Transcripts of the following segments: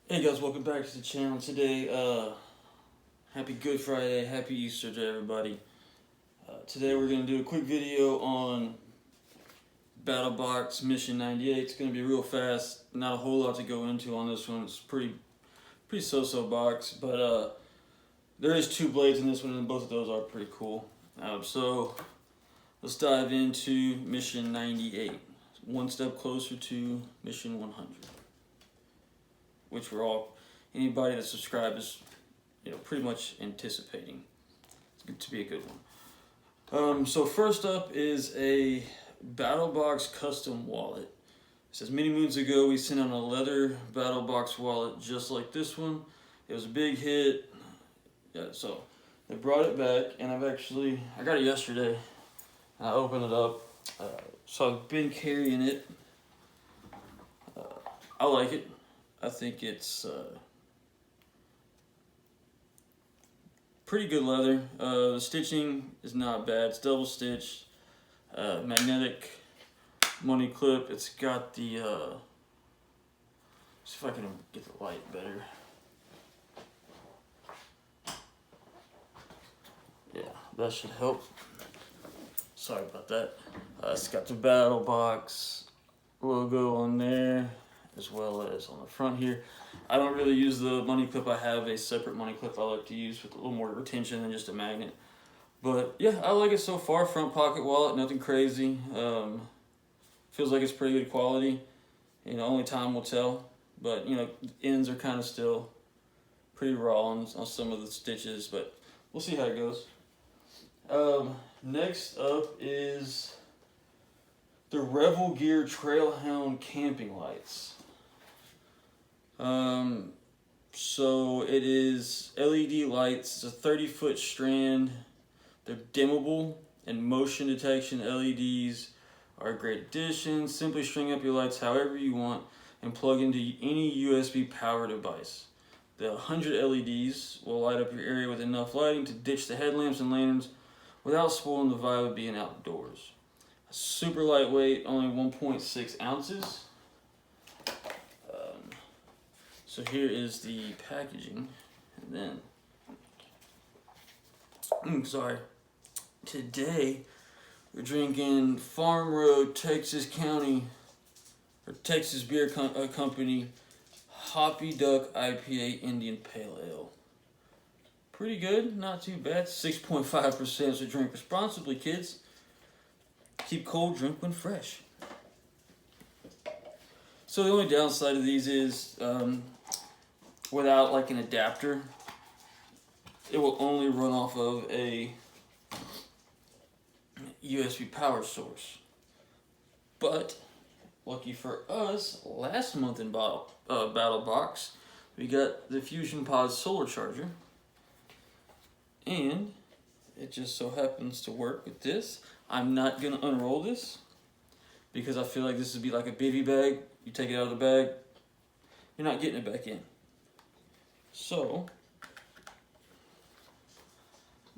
Hey guys, welcome back to the channel today. Happy Good Friday, happy Easter to everybody. Today we're going to do a quick video on BattlBox Mission 98. It's going to be real fast, not a whole lot to go into on this one. It's pretty so-so box, but there is 2 blades in this one and both of those are pretty cool. So let's dive into Mission 98. One step closer to Mission 100. Which anybody that subscribed is, pretty much anticipating. It's going to be a good one. So first up is a BattlBox custom wallet. It says many moons ago we sent out a leather BattlBox wallet just like this one. It was a big hit. Yeah, so they brought it back, and I got it yesterday. I opened it up. So I've been carrying it. I like it. I think it's pretty good leather. The stitching is not bad. It's double stitched, magnetic money clip. It's got the, see if I can get the light better. Yeah, that should help. Sorry about that. It's got the BattlBox logo on there, as well as on the front here. I don't really use the money clip. I have a separate money clip I like to use with a little more retention than just a magnet. But yeah, I like it so far. Front pocket wallet, nothing crazy. Feels like it's pretty good quality. Only time will tell. But ends are kind of still pretty raw on some of the stitches, but we'll see how it goes. Next up is the Revel Gear Trailhound camping lights. So it is LED lights. It's a 30-foot strand. They're dimmable, and motion detection LEDs are a great addition. Simply string up your lights however you want and plug into any USB power device. The 100 LEDs will light up your area with enough lighting to ditch the headlamps and lanterns without spoiling the vibe of being outdoors. Super lightweight, only 1.6 ounces. So here is the packaging, and then, today we're drinking Farm Road Texas Beer Company Hoppy Duck IPA Indian Pale Ale. Pretty good, not too bad. 6.5%, so drink responsibly, kids. Keep cold, drink when fresh. So the only downside of these is, without like an adapter, it will only run off of a USB power source. But lucky for us, last month in BattlBox, we got the Fusion Pod solar charger, and it just so happens to work with this. I'm not gonna unroll this because I feel like this would be like a bivy bag. You take it out of the bag, you're not getting it back in. So,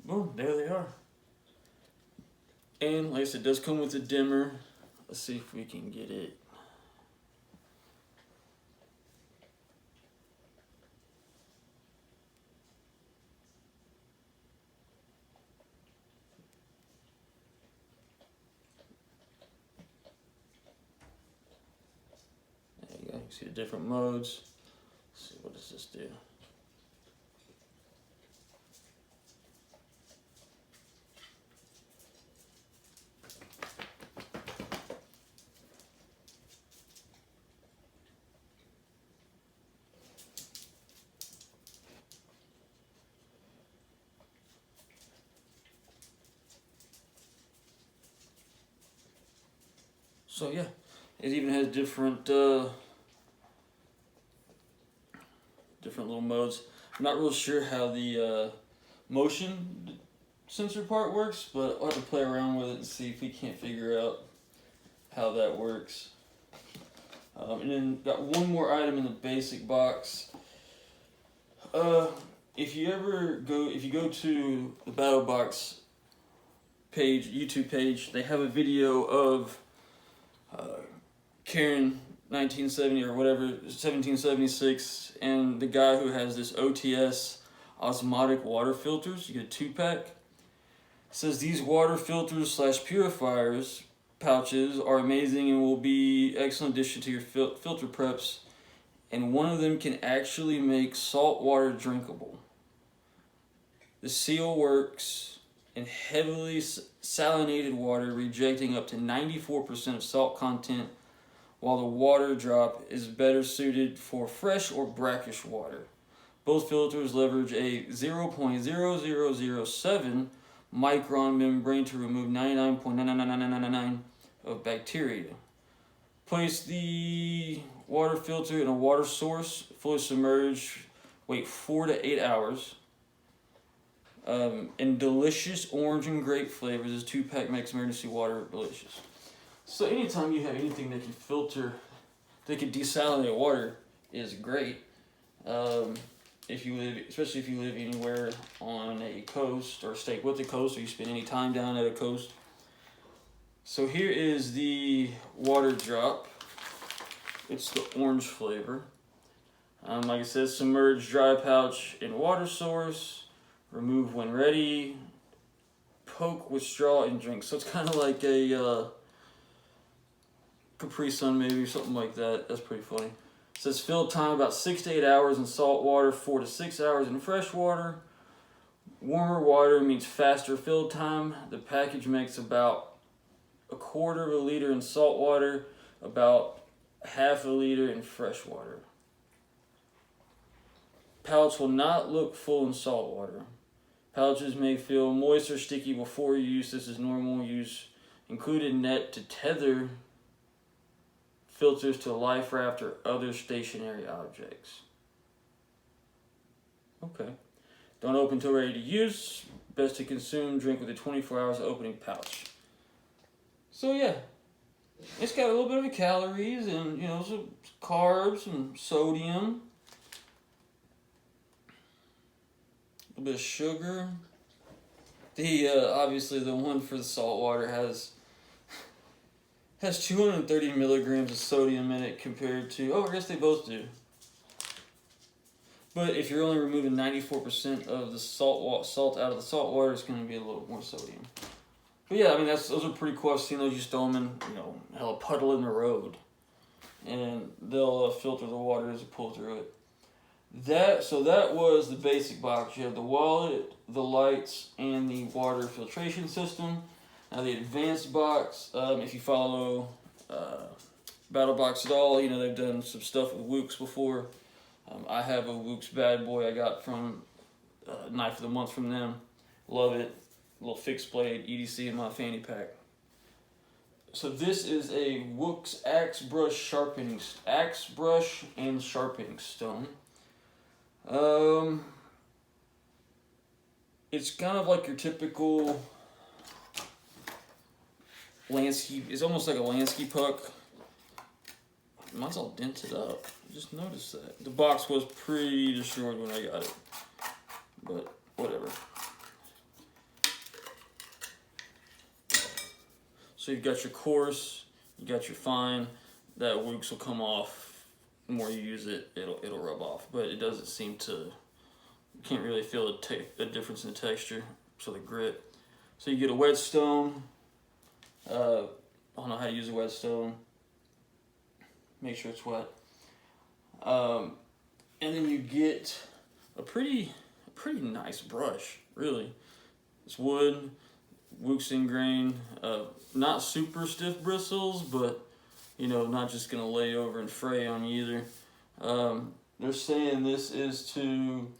boom, there they are. And like I said, it does come with a dimmer. Let's see if we can get it. There you go, you can see the different modes. Let's see, what does this do? So yeah, it even has different little modes. I'm not real sure how the motion sensor part works, but I'll have to play around with it and see if we can't figure out how that works. And then got one more item in the basic box. If you go to the BattlBox page, YouTube page, they have a video of Karen 1970 or whatever, 1776, and the guy who has this OTS osmotic water filters, you get a 2-pack, says these water filters / purifiers pouches are amazing and will be excellent addition to your filter preps, and one of them can actually make salt water drinkable. The seal works in heavily salinated water, rejecting up to 94% of salt content, while the water drop is better suited for fresh or brackish water. Both filters leverage a 0.00007 micron membrane to remove 99.99999 of bacteria. Place the water filter in a water source, fully submerged, wait 4 to 8 hours. And delicious orange and grape flavors. This 2-pack makes emergency water delicious. So anytime you have anything that can filter, that can desalinate water, is great. If you live, especially if you live anywhere on a coast or state with the coast, or you spend any time down at a coast. So here is the water drop. It's the orange flavor. Like I said, submerge dry pouch in water source. Remove when ready. Poke with straw and drink. So it's kind of like a Capri Sun maybe, or something like that. That's pretty funny. It says fill time about 6 to 8 hours in salt water, 4 to 6 hours in fresh water. Warmer water means faster fill time. The package makes about 1/4 liter in salt water, about 1/2 liter in fresh water. Pouch will not look full in salt water. Pouches may feel moist or sticky before use. This is normal use. Included net to tether filters to life raft or other stationary objects. Okay. Don't open until ready to use. Best to consume. Drink within 24 hours of opening pouch. So yeah, it's got a little bit of calories and some carbs and sodium. A bit of sugar. The obviously the one for the salt water has 230 milligrams of sodium in it compared to, I guess they both do. But if you're only removing 94% of the salt out of the salt water, it's going to be a little more sodium. But yeah, I mean those are pretty cool. I've seen those. You throw them in, hell, a puddle in the road, and they'll filter the water as it pulls through it. So that was the basic box. You have the wallet, the lights, and the water filtration system. Now the advanced box, if you follow BattlBox at all, they've done some stuff with Wooks before. I have a Wooks bad boy I got from Knife of the Month from them. Love it. A little fixed blade EDC in my fanny pack. So this is a Wooks axe brush and sharpening stone. It's kind of like your typical Lansky. It's almost like a Lansky puck. Mine's all dented up. I just noticed that. The box was pretty destroyed when I got it, but whatever. So you've got your coarse, you got your fine. That Wooks will come off. The more you use it, it'll rub off, but it doesn't seem to. You can't really feel a difference in the texture, so the grit. So you get a whetstone. I don't know how to use a whetstone. Make sure it's wet. And then you get a pretty nice brush. Really, it's wood, Wooks ingrain. Not super stiff bristles, but not just gonna lay over and fray on you either. They're saying this is to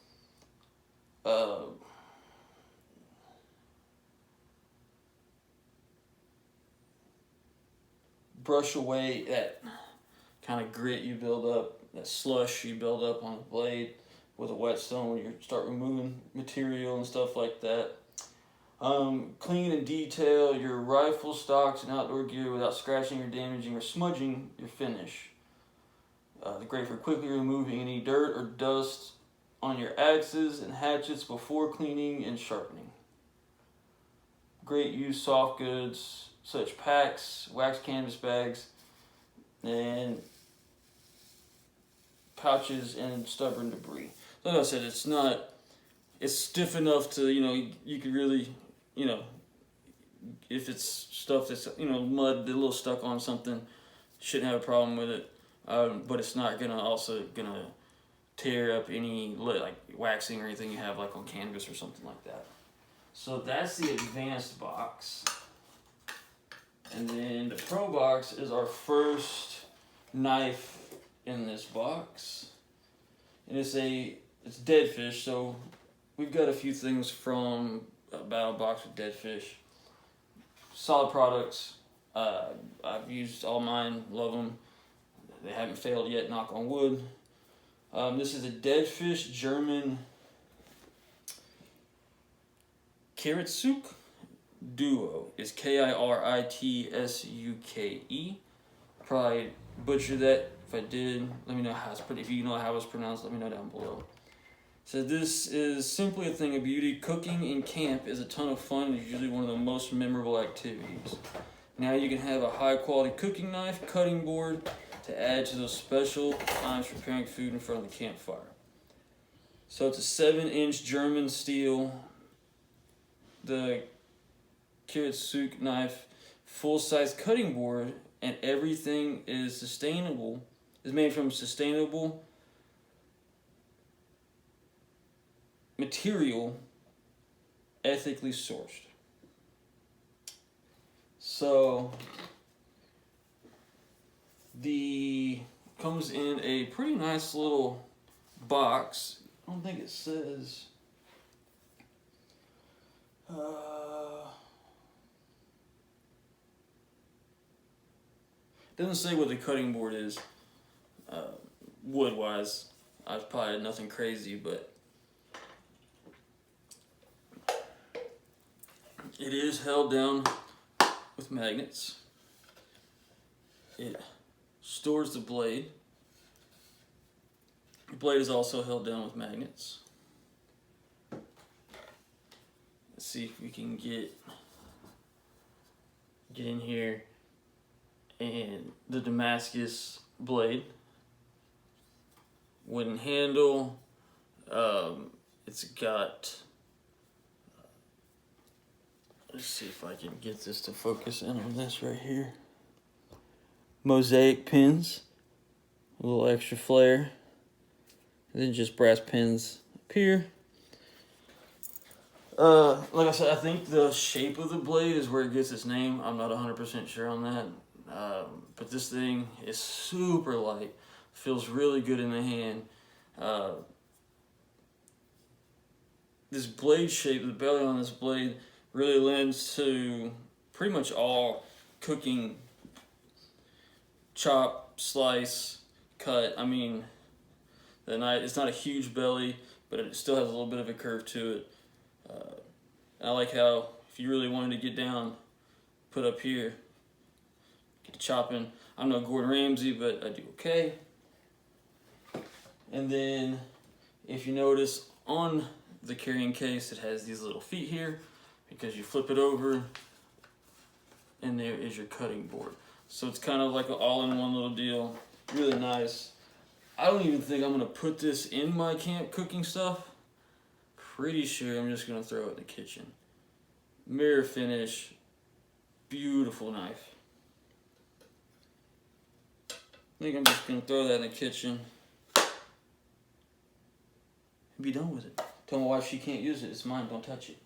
brush away that kind of grit you build up, that slush you build up on the blade with a whetstone when you start removing material and stuff like that. Clean and detail your rifle stocks and outdoor gear without scratching or damaging or smudging your finish. They're great for quickly removing any dirt or dust on your axes and hatchets before cleaning and sharpening. Great use soft goods such packs, wax canvas bags, and pouches and stubborn debris. Like I said, it's stiff enough to, you could really, if it's stuff that's, mud, a little stuck on something, shouldn't have a problem with it. But it's not gonna tear up any like waxing or anything you have like on canvas or something like that. So that's the advanced box. And then the Pro box is our first knife in this box. And it's dead fish, so we've got a few things from BattlBox with dead fish. Solid products. I've used all mine, love them. They haven't failed yet, knock on wood. This is a dead fish German Kiritsuke Duo. It's Kiritsuke. Probably butchered that. If I did, let me know how it's pretty. If you know how it's pronounced, let me know down below. So this is simply a thing of beauty. Cooking in camp is a ton of fun. It's usually one of the most memorable activities. Now you can have a high quality cooking knife, cutting board to add to those special times preparing food in front of the campfire. So it's a 7-inch German steel. The Kiritsuke knife, full-size cutting board, and everything is sustainable. Is made from sustainable material, ethically sourced. So comes in a pretty nice little box. I don't think it says. Doesn't say what the cutting board is, wood-wise. I've probably had nothing crazy, but it is held down with magnets. It stores the blade. The blade is also held down with magnets. Let's see if we can get in here. And the Damascus blade, wooden handle. It's got, let's see if I can get this to focus in on this right here. Mosaic pins, a little extra flare, and then just brass pins up here. Like I said, I think the shape of the blade is where it gets its name. I'm not 100% sure on that. But this thing is super light, feels really good in the hand. This blade shape, the belly on this blade, really lends to pretty much all cooking, chop, slice, cut. I mean, it's not a huge belly, but it still has a little bit of a curve to it. I like how if you really wanted to get down, put up here, get to chopping. I'm no Gordon Ramsay, but I do okay. And then, if you notice, on the carrying case, it has these little feet here, because you flip it over, and there is your cutting board. So it's kind of like an all-in-one little deal. Really nice. I don't even think I'm gonna put this in my camp cooking stuff. Pretty sure I'm just gonna throw it in the kitchen. Mirror finish, beautiful knife. I think I'm just gonna throw that in the kitchen and be done with it. Tell my wife she can't use it, it's mine, don't touch it.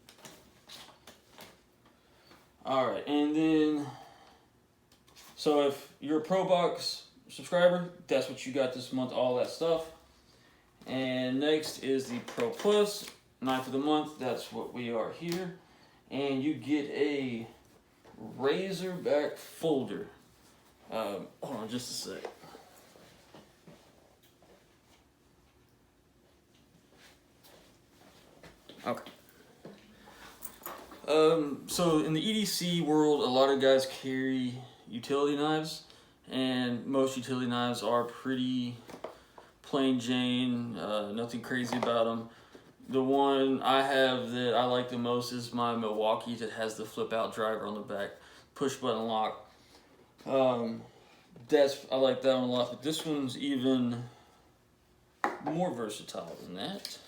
Alright, and then, so if you're a BattlBox subscriber, that's what you got this month, all that stuff. And next is the Pro Plus, knife of the month, that's what we are here. And you get a Razorback folder. Hold on just a sec. Okay. So in the EDC world, a lot of guys carry utility knives, and most utility knives are pretty plain Jane, nothing crazy about them. The one I have that I like the most is my Milwaukee that has the flip out driver on the back, push button lock. I like that one a lot, but this one's even more versatile than that.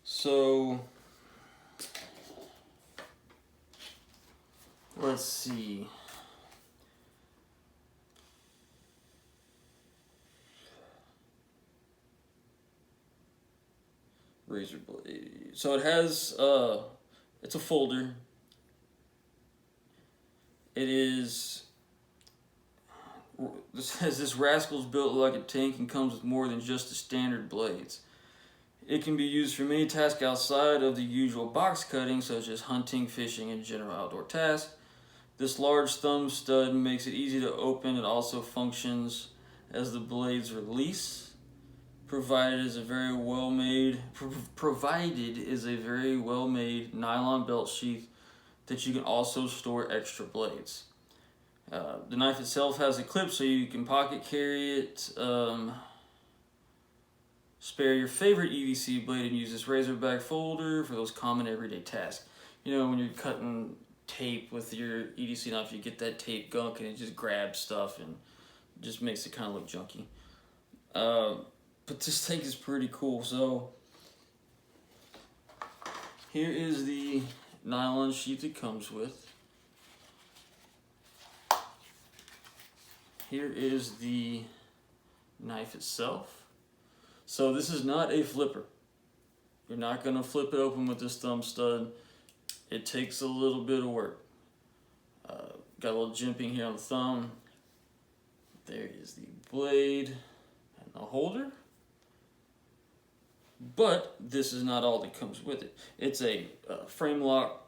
So let's see. Razor blade. So it has it's a folder. This has this rascal's built like a tank and comes with more than just the standard blades. It can be used for many tasks outside of the usual box cutting, such as hunting, fishing, and general outdoor tasks. This large thumb stud makes it easy to open. It also functions as the blade's release, provided is a very well made nylon belt sheath that you can also store extra blades. The knife itself has a clip so you can pocket carry it. Spare your favorite EDC blade and use this razorback folder for those common everyday tasks. You know, when you're cutting tape with your EDC knife, you get that tape gunk and it just grabs stuff and just makes it kind of look junky. But this thing is pretty cool. So here is the nylon sheath it comes with. Here is the knife itself. So this is not a flipper. You're not going to flip it open with this thumb stud. It takes a little bit of work. Got a little jimping here on the thumb. There is the blade and the holder. But this is not all that comes with it. It's a frame lock.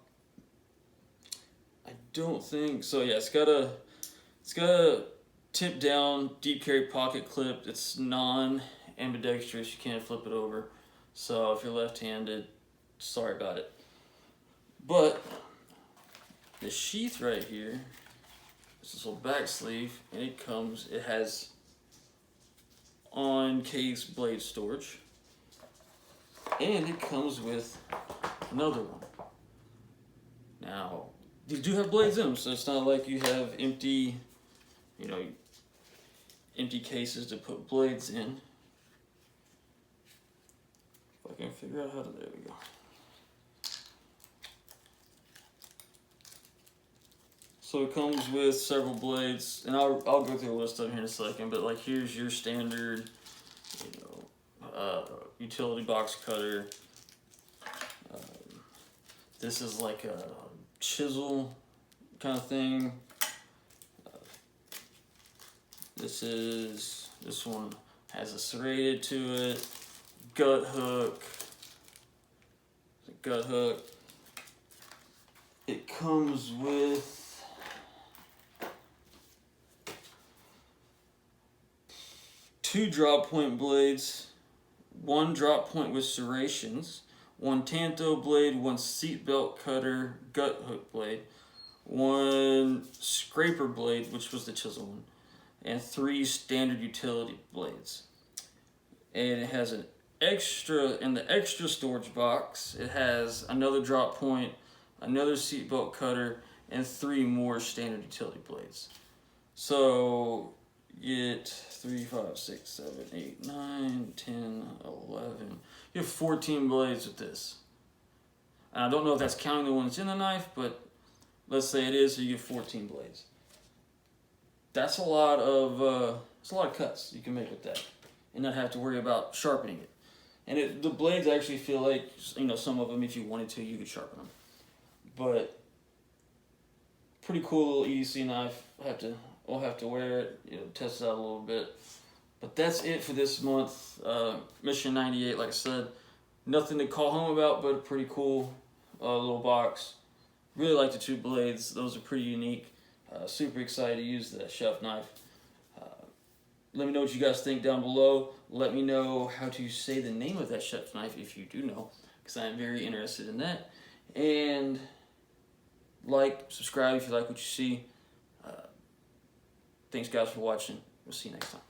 I don't think so. Yeah, it's got a tip down deep carry pocket clip. It's non-ambidextrous. You can't flip it over. So if you're left-handed, sorry about it. But the sheath right here, this little back sleeve, and it has on case blade storage. And it comes with another one. Now, these do have blades in them, so it's not like you have empty cases to put blades in. If I can figure out how to, there we go. So it comes with several blades, and I'll go through a list of them here in a second, but like here's your standard, utility box cutter. This is like a chisel kind of thing. This one has a serrated to it, gut hook. It comes with two drop point blades, one drop point with serrations, one tanto blade, one seat belt cutter gut hook blade, one scraper blade, which was the chisel one, and three standard utility blades. And it has in the extra storage box, it has another drop point, another seat belt cutter, and three more standard utility blades. So you get 3, 5, 6, 7, 8, 9, 10, 11. You have 14 blades with this. And I don't know if that's counting the one that's in the knife, but let's say it is, so you get 14 blades. That's a lot of cuts you can make with that, and not have to worry about sharpening it. And the blades actually feel like, some of them, if you wanted to, you could sharpen them. But pretty cool little EDC knife. We'll have to wear it, test it out a little bit. But that's it for this month. Mission 98, like I said, nothing to call home about, but a pretty cool little box. Really like the two blades. Those are pretty unique. Super excited to use the chef knife. Let me know what you guys think down below. Let me know how to say the name of that chef knife if you do know, because I'm very interested in that. And subscribe if you like what you see. Thanks guys for watching. We'll see you next time.